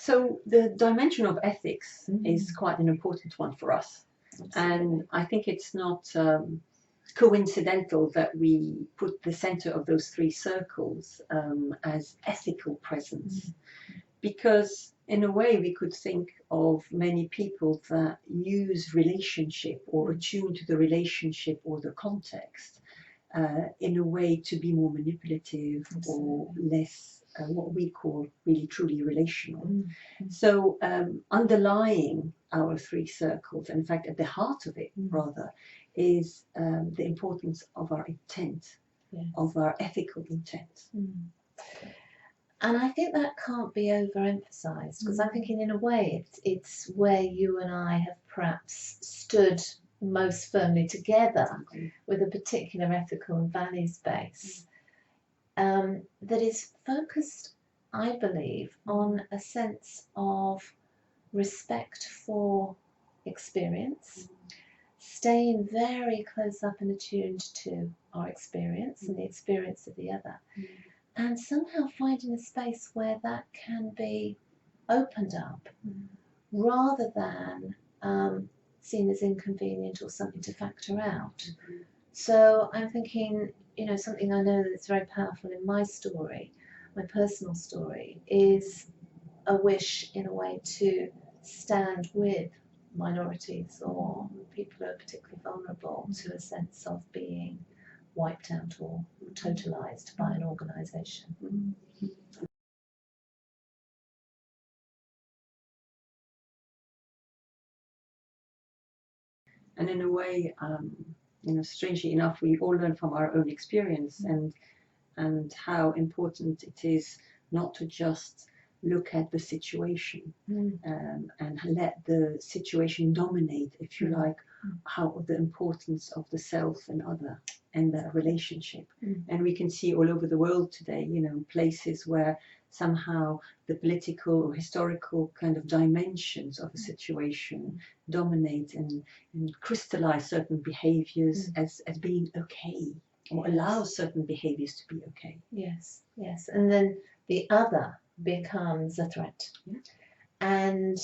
So the dimension of ethics is quite an important one for us. Absolutely. And I think it's not coincidental that we put the center of those three circles as ethical presence. Because in a way we could think of many people that use relationship or attune to the relationship or the context in a way to be more manipulative or less what we call really truly relational. So underlying our three circles, in fact at the heart of it rather, is the importance of our intent, of our ethical intent. And I think that can't be overemphasized, because I'm thinking in a way it's where you and I have perhaps stood most firmly together with a particular ethical and values base that is focused, I believe, on a sense of respect for experience, staying very close up and attuned to our experience and the experience of the other, and somehow finding a space where that can be opened up rather than seen as inconvenient or something to factor out. So I'm thinking, you know, something I know that's very powerful in my story, my personal story, is a wish in a way to stand with minorities or people who are particularly vulnerable to a sense of being wiped out or totalized by an organization. And in a way, you know, strangely enough, we all learn from our own experience and how important it is not to just look at the situation and let the situation dominate, if you like, how the importance of the self and other and the relationship. And we can see all over the world today, you know, places where somehow the political or historical kind of dimensions of a situation dominate and crystallize certain behaviors as being okay, or allow certain behaviors to be okay. Yes, yes. And then the other becomes a threat. And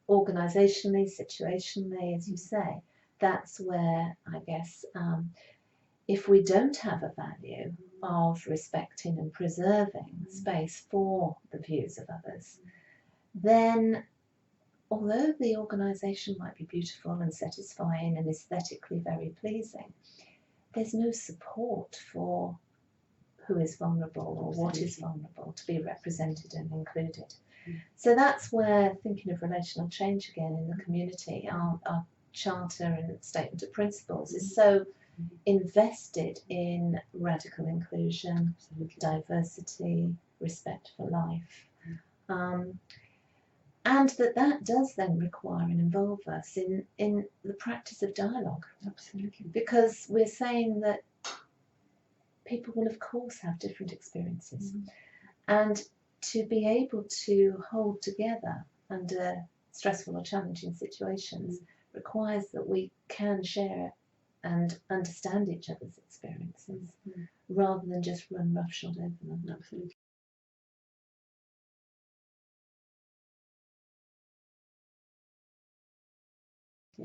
organizationally, situationally, as you say, that's where I guess if we don't have a value of respecting and preserving space for the views of others, then although the organisation might be beautiful and satisfying and aesthetically very pleasing, there's no support for who is vulnerable or what is vulnerable to be represented and included. So that's where, thinking of relational change again in the community, our charter and statement of principles is so invested in radical inclusion, diversity, respect for life. And that does then require and involve us in the practice of dialogue. Absolutely. Because we're saying that people will of course have different experiences. And to be able to hold together under stressful or challenging situations requires that we can share and understand each other's experiences rather than just run roughshod over them. Absolutely.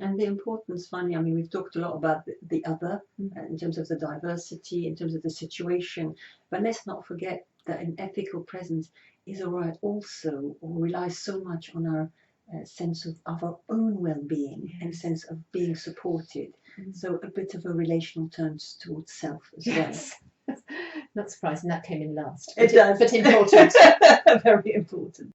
And the importance, finally, I mean, we've talked a lot about the other in terms of the diversity, in terms of the situation, but let's not forget that an ethical presence is also or relies so much on our sense of our own well-being and sense of being supported. So a bit of a relational turn towards self as well. Not surprising that came in last. It does. But important. Very important.